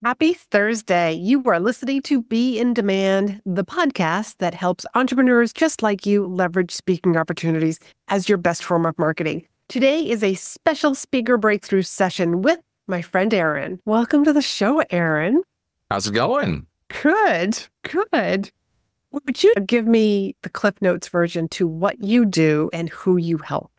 Happy Thursday. You are listening to Be in Demand, the podcast that helps entrepreneurs just like you leverage speaking opportunities as your best form of marketing. Today is a special speaker breakthrough session with my friend Aaron. Welcome to the show, Aaron. How's it going? Good. Would you give me the Cliff Notes version to what you do and who you help?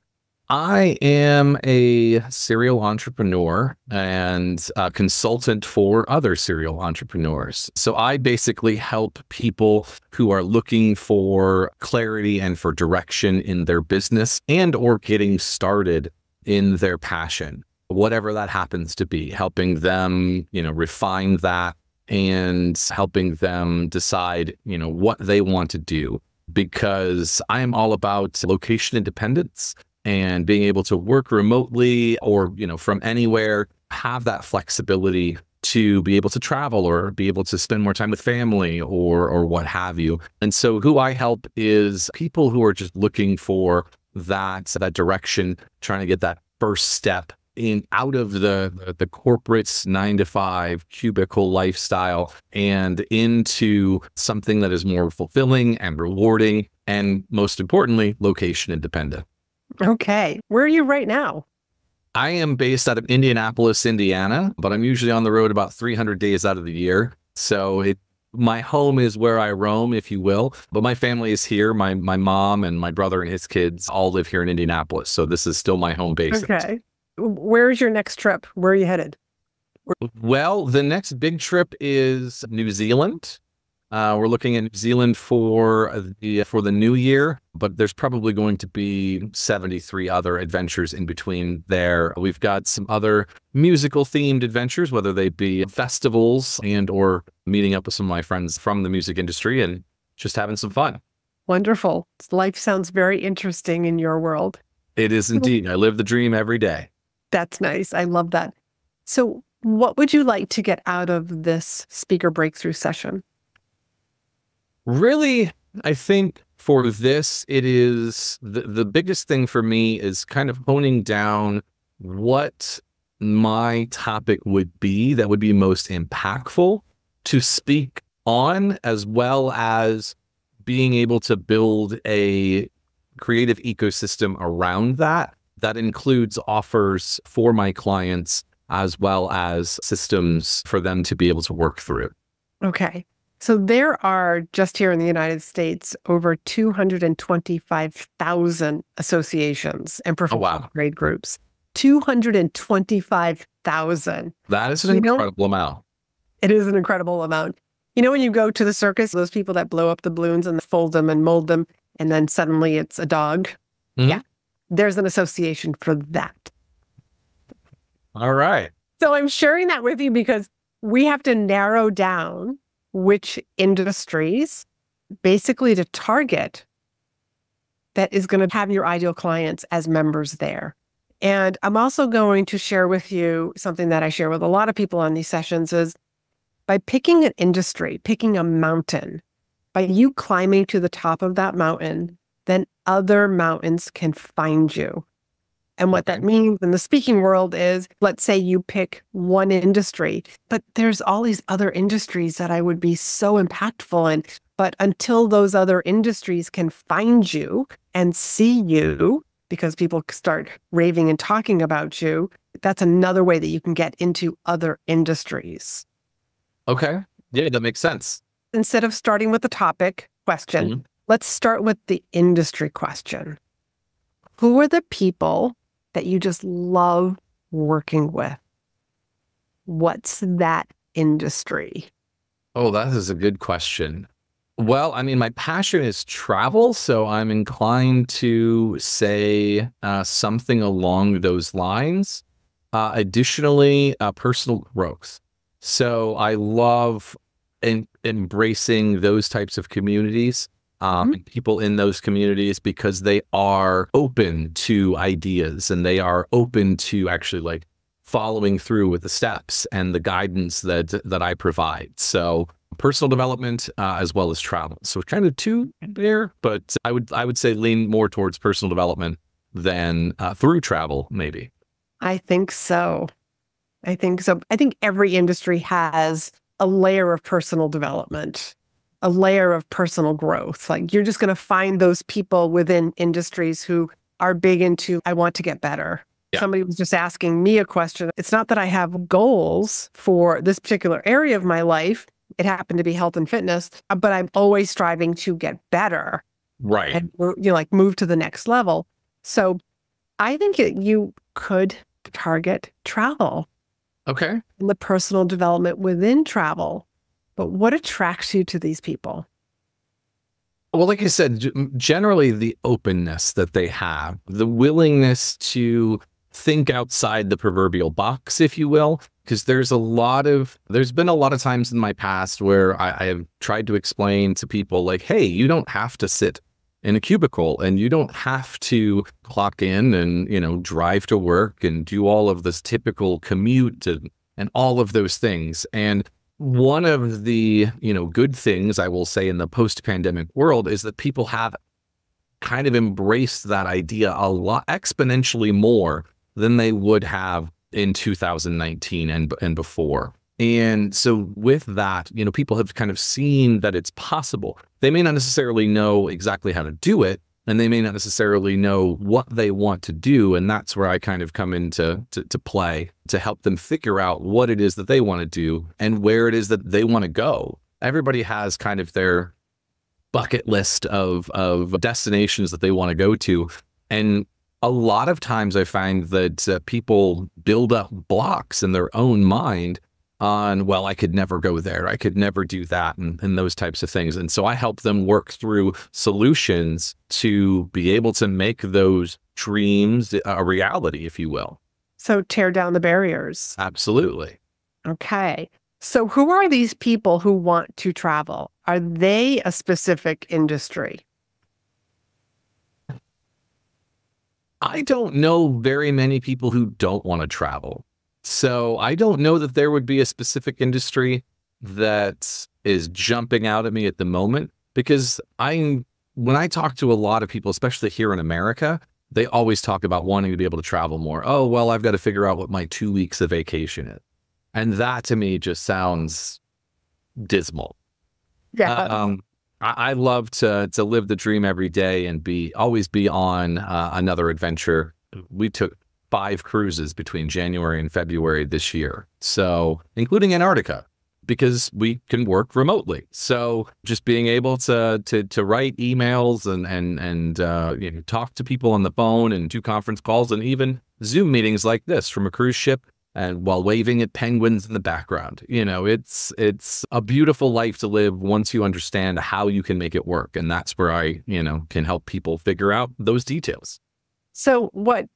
I am a serial entrepreneur and a consultant for other serial entrepreneurs. So I basically help people who are looking for clarity and for direction in their business and or getting started in their passion, whatever that happens to be, helping them, refine that and helping them decide, what they want to do. Because I am all about location independence and being able to work remotely or, from anywhere, have that flexibility to be able to travel or be able to spend more time with family or what have you. And so who I help is people who are just looking for that direction, trying to get that first step in out of the corporate 9-to-5 cubicle lifestyle and into something that is more fulfilling and rewarding and, most importantly, location independent. Okay. Where are you right now? I am based out of Indianapolis, Indiana, but I'm usually on the road about 300 days out of the year. So my home is where I roam, if you will, but my family is here. My mom and my brother and his kids all live here in Indianapolis. So this is still my home base. Okay. Where's your next trip? Where are you headed? Well, the next big trip is New Zealand. We're looking at New Zealand for the new year, but there's probably going to be 73 other adventures in between there. We've got some other musical themed adventures, whether they be festivals and or meeting up with some of my friends from the music industry and just having some fun. Wonderful. Life sounds very interesting in your world. It is indeed. I live the dream every day. That's nice. I love that. So what would you like to get out of this speaker breakthrough session? Really, I think for this, it is the biggest thing for me is kind of honing down what my topic would be that would be most impactful to speak on, as well as being able to build a creative ecosystem around that. That includes offers for my clients, as well as systems for them to be able to work through. Okay. So there are, just here in the United States, over 225,000 associations and professional trade groups. 225,000. That is an incredible amount. It is an incredible amount. When you go to the circus, those people that blow up the balloons and fold them and mold them, and then suddenly it's a dog. Mm-hmm. Yeah. There's an association for that. All right. So I'm sharing that with you because we have to narrow down which industries basically to target that is going to have your ideal clients as members there. And I'm also going to share with you something that I share with a lot of people on these sessions is by picking an industry, picking a mountain, by you climbing to the top of that mountain, then other mountains can find you. And what that means in the speaking world is, let's say you pick one industry, but there's all these other industries that I would be so impactful in. But until those other industries can find you and see you, because people start raving and talking about you, that's another way that you can get into other industries. Okay. Yeah, that makes sense. Instead of starting with the topic question, let's start with the industry question. Who are the people that you just love working with? What's that industry? Oh, that is a good question. Well, I mean, my passion is travel, so I'm inclined to say something along those lines. Additionally, personal growth. So I love embracing those types of communities. And people in those communities because they are open to ideas and they are open to actually following through with the steps and the guidance that I provide. So personal development as well as travel. So kind of two there, but I would say lean more towards personal development than through travel, maybe. I think so. I think so. I think every industry has a layer of personal development, a layer of personal growth. Like you're just going to find those people within industries who are big into, I want to get better. Yeah. Somebody was just asking me a question. It's not that I have goals for this particular area of my life. It happened to be health and fitness, but I'm always striving to get better. Right. And like move to the next level. So I think you could target travel. Okay. And the personal development within travel. But what attracts you to these people? Well, like I said, generally the openness that they have, the willingness to think outside the proverbial box, if you will, because there's been a lot of times in my past where I have tried to explain to people like, hey, you don't have to sit in a cubicle and you don't have to clock in and, drive to work and do all of this typical commute and all of those things. And one of the, good things I will say in the post-pandemic world is that people have kind of embraced that idea a lot exponentially more than they would have in 2019 and before. And so with that, people have kind of seen that it's possible. They may not necessarily know exactly how to do it, and they may not necessarily know what they want to do. And that's where I kind of come into to play to help them figure out what it is that they want to do and where it is that they want to go. Everybody has kind of their bucket list of destinations that they want to go to. And a lot of times I find that people build up blocks in their own mind on, well, I could never go there. I could never do that and those types of things. And so I help them work through solutions to be able to make those dreams a reality, if you will. So tear down the barriers. Absolutely. Okay. So who are these people who want to travel? Are they a specific industry? I don't know very many people who don't want to travel. So I don't know that there would be a specific industry that is jumping out at me at the moment, because when I talk to a lot of people, especially here in America, they always talk about wanting to be able to travel more. Oh, well, I've got to figure out what my 2 weeks of vacation is. And that to me just sounds dismal. Yeah. I love to live the dream every day and always be on another adventure. We took 5 cruises between January and February this year. So including Antarctica, because we can work remotely. So just being able to write emails and talk to people on the phone and do conference calls and even Zoom meetings like this from a cruise ship and while waving at penguins in the background. It's a beautiful life to live once you understand how you can make it work. And that's where I, can help people figure out those details. So what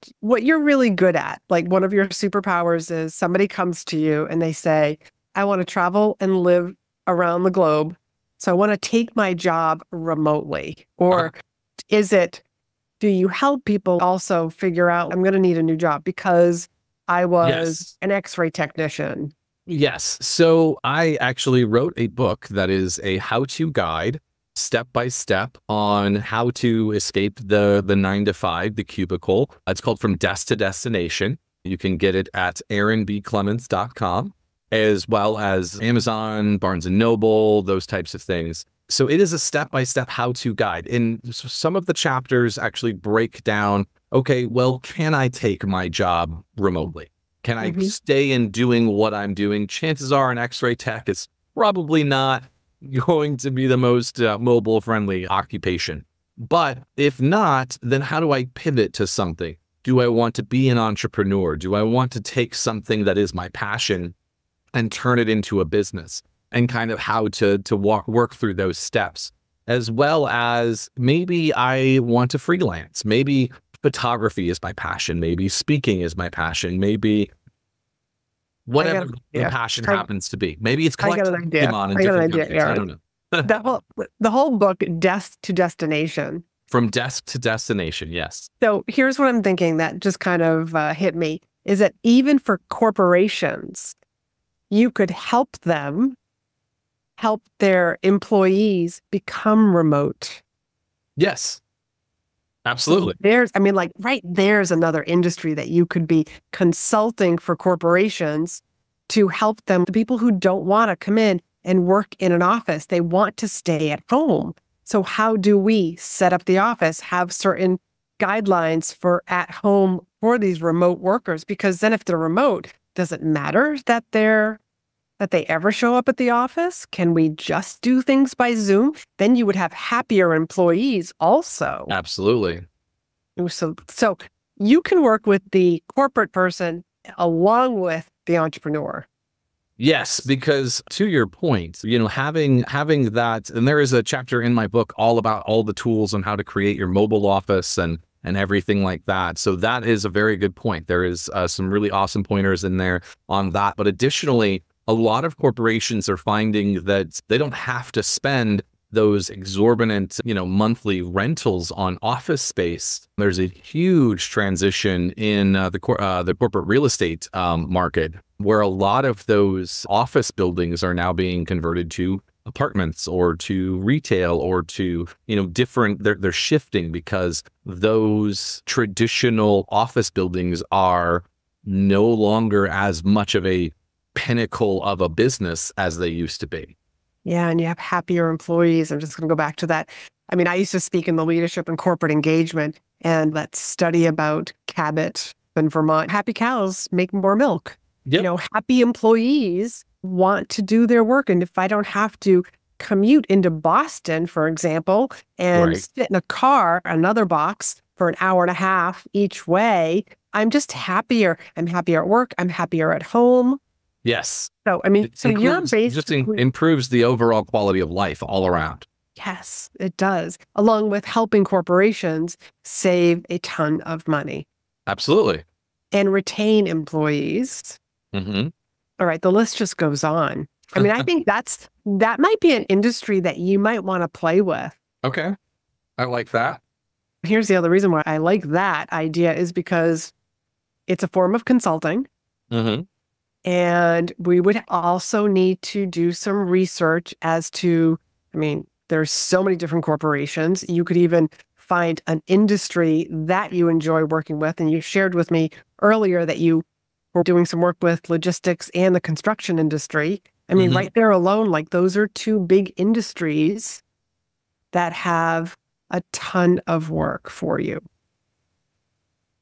you're really good at, like one of your superpowers is somebody comes to you and they say, I want to travel and live around the globe. So I want to take my job remotely. Or do you help people also figure out, I'm going to need a new job because I was an X-ray technician? Yes. So I actually wrote a book that is a how-to guide, step by step, on how to escape the 9 to 5, the cubicle. It's called From Desk to Destination. You can get it at aaronbclements.com, as well as Amazon, Barnes & Noble, those types of things. So it is a step-by-step how-to guide. And some of the chapters actually break down, okay, well, can I take my job remotely? Can I stay in doing what I'm doing? Chances are an X-ray tech is probably not going to be the most mobile-friendly occupation. But if not, then how do I pivot to something? Do I want to be an entrepreneur? Do I want to take something that is my passion and turn it into a business? And kind of how to work through those steps, as well as maybe I want to freelance. Maybe photography is my passion. Maybe speaking is my passion. Maybe whatever the passion happens to be. Maybe it's collecting Pokemon in different countries. I don't know. The whole book, Desk to Destination. From Desk to Destination, yes. So here's what I'm thinking that just kind of hit me, is that even for corporations, you could help their employees become remote. Yes. So Absolutely. there's, I mean, like right there's another industry that you could be consulting for corporations to help them. The people who don't want to come in and work in an office, they want to stay at home. So how do we set up the office, have certain guidelines for at home for these remote workers? Because then if they're remote, does it matter that they ever show up at the office? Can we just do things by Zoom? Then you would have happier employees also. Absolutely. So you can work with the corporate person along with the entrepreneur. Yes, because to your point, having that, and there is a chapter in my book all about all the tools on how to create your mobile office and everything like that. So that is a very good point. There is some really awesome pointers in there on that. But additionally, a lot of corporations are finding that they don't have to spend those exorbitant, monthly rentals on office space. There's a huge transition in the corporate real estate market, where a lot of those office buildings are now being converted to apartments or to retail or to, different, they're shifting because those traditional office buildings are no longer as much of a pinnacle of a business as they used to be. Yeah, and you have happier employees. I'm just going to go back to that. I mean, I used to speak in the leadership and corporate engagement, and that study about Cabot in Vermont. Happy cows make more milk. Yep. Happy employees want to do their work. And if I don't have to commute into Boston, for example, and Right. sit in a car, another box for an hour and a half each way, I'm just happier. I'm happier at work. I'm happier at home. Yes. So, I mean, so you're Just basically, improves the overall quality of life all around. yes, it does, along with helping corporations save a ton of money Absolutely. and retain employees. Hmm. All right, the list just goes on. I mean, I think that might be an industry that you might want to play with. Okay. I like that. Here's the other reason why I like that idea is because it's a form of consulting. Hmm. And we would also need to do some research as to, I mean, there's so many different corporations. You could even find an industry that you enjoy working with. And you shared with me earlier that you were doing some work with logistics and the construction industry. I mean, right there alone, like those are two big industries that have a ton of work for you.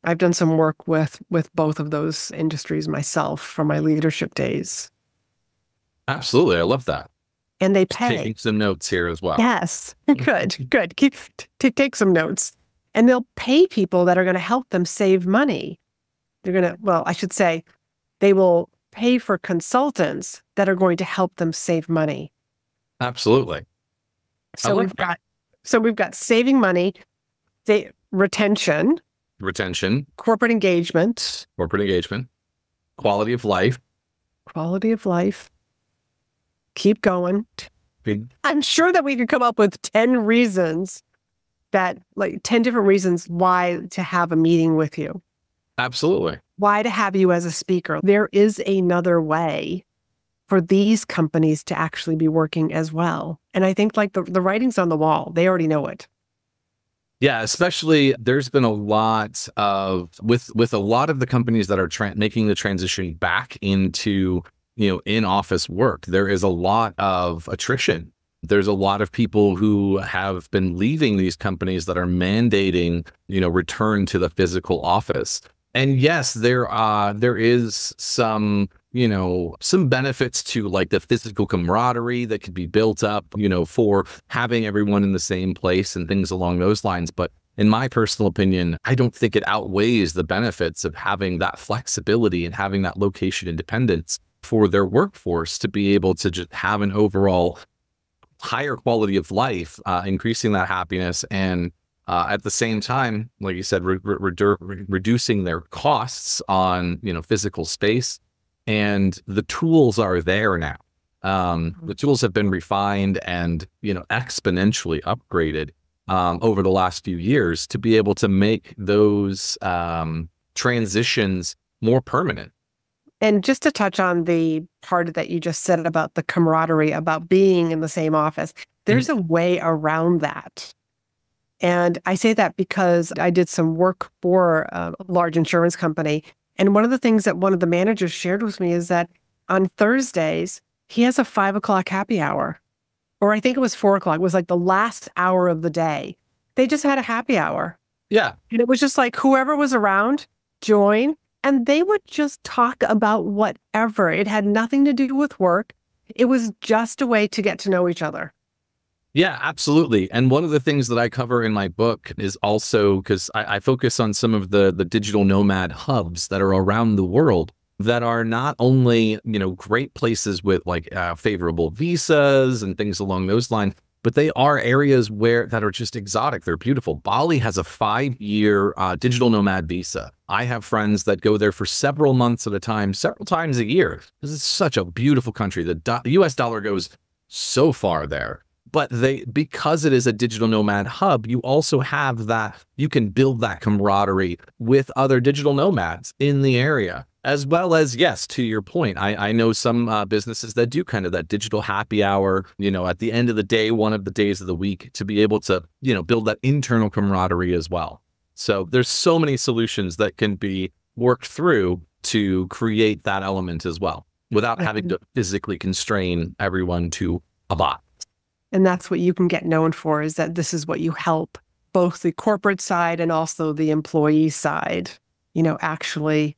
I've done some work with both of those industries myself from my leadership days. Absolutely. I love that. And they Just pay. taking some notes here as well. Yes. Good. Take some notes. And they'll pay people that are going to help them save money. They're going to, well, I should say, they will pay for consultants that are going to help them save money. Absolutely. So we've got saving money, retention, corporate engagement, quality of life. Keep going. I'm sure that we could come up with 10 reasons like 10 different reasons why to have a meeting with you. Absolutely. Why to have you as a speaker. There is another way for these companies to actually be working as well. And I think like the writing's on the wall. They already know it. Yeah, especially there's been a lot of with a lot of the companies that are making the transition back into, in-office work. There is a lot of attrition. There's a lot of people who have been leaving these companies that are mandating, return to the physical office. And yes, there is some, some benefits to like the physical camaraderie that could be built up, for having everyone in the same place and things along those lines. But in my personal opinion, I don't think it outweighs the benefits of having that flexibility and having that location independence for their workforce to be able to just have an overall higher quality of life, increasing that happiness and at the same time, like you said, reducing their costs on, physical space. And the tools are there now. The tools have been refined and, exponentially upgraded over the last few years to be able to make those transitions more permanent. And just to touch on the part that you just said about the camaraderie, about being in the same office, there's a way around that. And I say that because I did some work for a large insurance company. And one of the things that one of the managers shared with me is that on Thursdays, he has a 5 o'clock happy hour. Or I think it was 4 o'clock. It was like the last hour of the day. They just had a happy hour. Yeah. And it was just like whoever was around, join, and they would just talk about whatever. It had nothing to do with work. It was just a way to get to know each other. Yeah, absolutely. And one of the things that I cover in my book is also because I focus on some of the digital nomad hubs that are around the world that are not only, great places with like favorable visas and things along those lines, but they are areas that are just exotic. They're beautiful. Bali has a 5-year digital nomad visa. I have friends that go there for several months at a time, several times a year. This is such a beautiful country. The US dollar goes so far there. But because it is a digital nomad hub, you also have you can build that camaraderie with other digital nomads in the area. As well as, yes, to your point, I know some businesses that do kind of that digital happy hour, at the end of the day, one of the days of the week, to be able to, build that internal camaraderie as well. So there's so many solutions that can be worked through to create that element as well, without having to physically constrain everyone to a bot. And that's what you can get known for, is that this is what you help both the corporate side and also the employee side, actually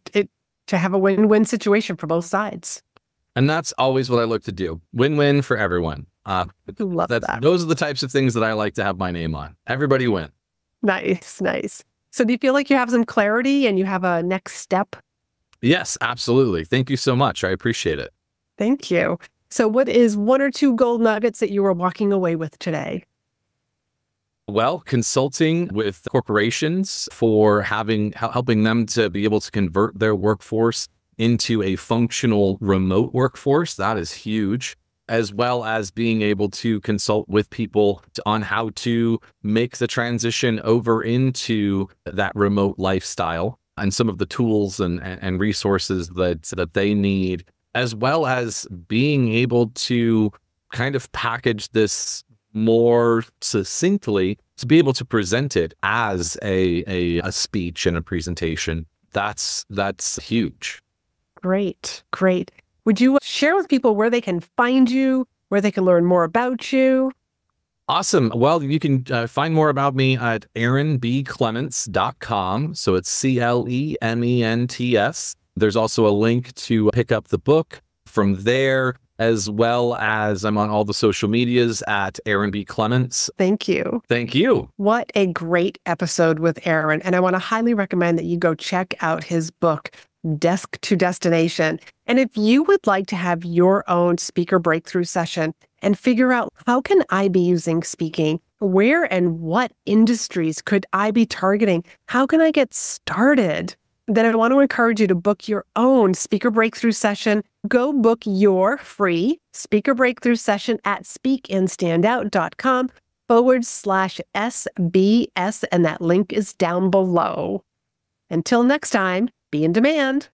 to have a win-win situation for both sides. And that's always what I look to do. Win-win for everyone. Love that. Those are the types of things that I like to have my name on. Everybody win. Nice, nice. So do you feel like you have some clarity and you have a next step? Yes, absolutely. Thank you so much. I appreciate it. Thank you. So what is 1 or 2 gold nuggets that you are walking away with today? Well, consulting with corporations for helping them to be able to convert their workforce into a functional remote workforce. That is huge. As well as being able to consult with people on how to make the transition over into that remote lifestyle and some of the tools and resources that they need, as well as being able to kind of package this more succinctly to be able to present it as a speech and a presentation. That's huge. Great, great. Would you share with people where they can find you, where they can learn more about you? Awesome. Well, you can find more about me at aaronbclements.com. So it's CLEMENTS. There's also a link to pick up the book from there, as well as I'm on all the social medias at Aaron B. Clements. Thank you. Thank you. What a great episode with Aaron. And I want to highly recommend that you go check out his book, Desk to Destination. And if you would like to have your own speaker breakthrough session and figure out how can I be using speaking, where and what industries could I be targeting, how can I get started, then I want to encourage you to book your own speaker breakthrough session. Go book your free speaker breakthrough session at speakandstandout.com/SBS, and that link is down below. Until next time, be in demand.